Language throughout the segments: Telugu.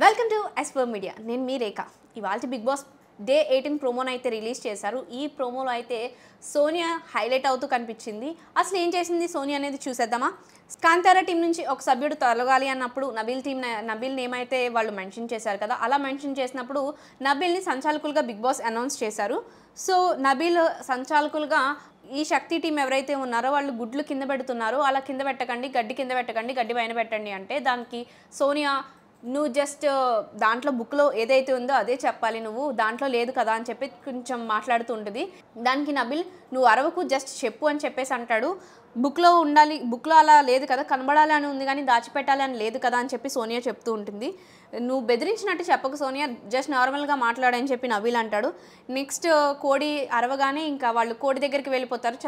Welcome to ఎస్పర్ media. నేను మీ రేఖ. ఇవాళ బిగ్ బాస్ డే 18 ప్రోమోను అయితే రిలీజ్ చేశారు. ఈ ప్రోమోలో అయితే సోనియా హైలైట్ అవుతూ కనిపించింది. అసలు ఏం చేసింది సోనియా అనేది చూసేద్దామా? కాంతారా టీం నుంచి ఒక సభ్యుడు తొలగాలి అన్నప్పుడు నబీల్ నేమ్ అయితే వాళ్ళు మెన్షన్ చేశారు కదా. అలా మెన్షన్ చేసినప్పుడు నబీల్ని సంచాలకులుగా బిగ్ బాస్ అనౌన్స్ చేశారు. సో నబీల్ సంచాలకులుగా ఈ శక్తి టీం ఎవరైతే ఉన్నారో వాళ్ళు గుడ్లు కింద పెడుతున్నారో అలా కింద పెట్టకండి, గడ్డి కింద పెట్టకండి, గడ్డి పైన పెట్టండి అంటే దానికి సోనియా నువ్వు జస్ట్ దాంట్లో బుక్లో ఏదైతే ఉందో అదే చెప్పాలి, నువ్వు దాంట్లో లేదు కదా అని చెప్పి కొంచెం మాట్లాడుతూ ఉంటుంది. దానికి నబిల్ నువ్వు అరవకు, జస్ట్ చెప్పు అని చెప్పేసి అంటాడు. బుక్లో ఉండాలి, బుక్లో అలా లేదు కదా, కనబడాలి అని ఉంది కానీ దాచిపెట్టాలి అని లేదు కదా అని చెప్పి సోనియా చెప్తూ ఉంటుంది. నువ్వు బెదిరించినట్టు చెప్పకు సోనియా, జస్ట్ నార్మల్గా మాట్లాడని చెప్పి నబీల్ అంటాడు. నెక్స్ట్ కోడి అరవగానే ఇంకా వాళ్ళు కోడి దగ్గరికి వెళ్ళిపోతారు.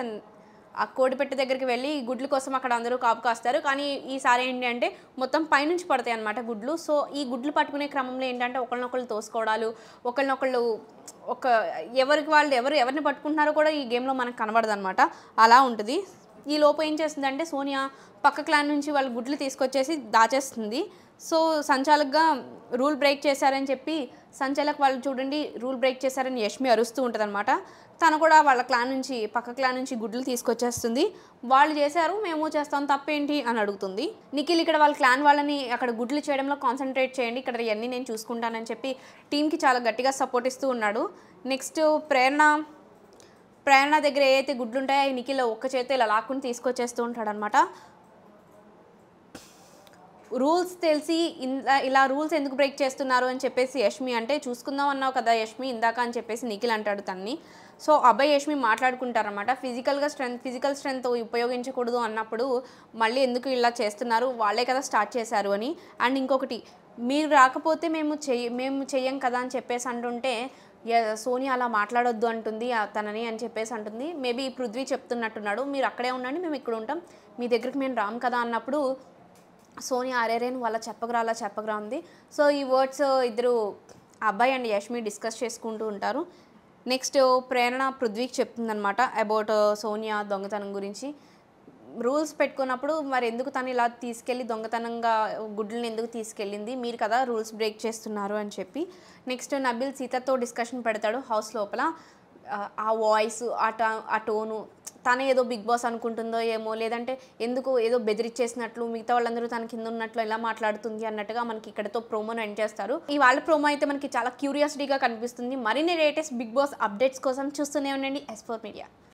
ఆ కోడిపెట్ట దగ్గరికి వెళ్ళి గుడ్ల కోసం అక్కడ అందరూ కాపు కాస్తారు. కానీ ఈసారి ఏంటి అంటే మొత్తం పైనుంచి పడతాయి అన్నమాట గుడ్లు. సో ఈ గుడ్లు పట్టుకునే క్రమంలో ఏంటంటే ఒకళ్ళనొకళ్ళు తోసుకోవడాలు, ఒకళ్ళనొకళ్ళు ఎవరిని పట్టుకుంటున్నారో కూడా ఈ గేమ్లో మనకు కనబడదు అనమాట. అలా ఉంటుంది. ఈ లోపు ఏం చేస్తుందంటే సోనియా పక్క క్లాన్ నుంచి వాళ్ళు గుడ్లు తీసుకొచ్చేసి దాచేస్తుంది. సో సంచాలకుగా రూల్ బ్రేక్ చేశారని చెప్పి సంచాలక్ వాళ్ళు చూడండి రూల్ బ్రేక్ చేశారని యష్మి అరుస్తూ ఉంటుంది అనమాట. తను కూడా వాళ్ళ పక్క క్లాన్ నుంచి గుడ్లు తీసుకొచ్చేస్తుంది. వాళ్ళు చేశారు, మేము చేస్తాం, తప్పేంటి అని అడుగుతుంది. నిఖిల్ ఇక్కడ వాళ్ళ క్లాన్ వాళ్ళని అక్కడ గుడ్లు చేయడంలో కాన్సన్ట్రేట్ చేయండి, ఇక్కడ ఇవన్నీ నేను చూసుకుంటానని చెప్పి టీంకి చాలా గట్టిగా సపోర్ట్ ఇస్తూ ఉన్నాడు. నెక్స్ట్ ప్రేరణ దగ్గర ఏవైతే గుడ్లు ఉంటాయో అవి నిఖిల్ ఒక్క చేతి ఇలా లాక్కుని తీసుకొచ్చేస్తూ ఉంటాడు అనమాట. రూల్స్ తెలిసి ఇలా రూల్స్ ఎందుకు బ్రేక్ చేస్తున్నారు అని చెప్పేసి యష్మి అంటే, చూసుకుందాం అన్నావు కదా యష్మి ఇందాక అని చెప్పేసి నిఖిల్ అంటాడు తన్ని. సో అబ్బాయి యష్మి మాట్లాడుకుంటారనమాట. ఫిజికల్ స్ట్రెంత్ ఉపయోగించకూడదు అన్నప్పుడు మళ్ళీ ఎందుకు ఇలా చేస్తున్నారు, వాళ్ళే కదా స్టార్ట్ చేశారు అని. అండ్ ఇంకొకటి, మీరు రాకపోతే మేము చెయ్యం కదా అని చెప్పేసి అంటుంటే సోనియా అలా మాట్లాడొద్దు అంటుంది తనని అని చెప్పేసి అంటుంది. మేబీ పృథ్వీ చెప్తున్నట్టున్నాడు, మీరు అక్కడే ఉండండి మేము ఇక్కడ ఉంటాం, మీ దగ్గరికి మేము రాము కదా అన్నప్పుడు సోనియా అరేరే నువ్వు అలా చెప్పకరా ఉంది. సో ఈ వర్డ్స్ ఇద్దరు అబ్బాయి అండ్ యష్మి డిస్కస్ చేసుకుంటూ ఉంటారు. నెక్స్ట్ ప్రేరణ పృథ్వీకి చెప్తుందనమాట అబౌట్ సోనియా దొంగతనం గురించి. రూల్స్ పెట్టుకున్నప్పుడు మరి ఎందుకు తను ఇలా తీసుకెళ్ళి దొంగతనంగా గుడ్లని ఎందుకు తీసుకెళ్ళింది, మీరు కదా రూల్స్ బ్రేక్ చేస్తున్నారు అని చెప్పి. నెక్స్ట్ నబిల్ సీతతో డిస్కషన్ పెడతాడు హౌస్ లోపల. ఆ వాయిస్, ఆ టోను, తనే ఏదో బిగ్ బాస్ అనుకుంటుందో ఏమో, లేదంటే ఎందుకు ఏదో బెదిరిచ్చేసినట్లు మిగతా వాళ్ళందరూ తన కింద ఉన్నట్లు ఎలా మాట్లాడుతుంది అన్నట్టుగా మనకి ఇక్కడతో ప్రోమోను ఎండ్ చేస్తారు. ఇవాళ ప్రోమో అయితే మనకి చాలా క్యూరియాసిటీగా కనిపిస్తుంది. మరిన్ని లేటెస్ట్ బిగ్ బాస్ అప్డేట్స్ కోసం చూస్తూనే ఉండండి ఎస్4 మీడియా.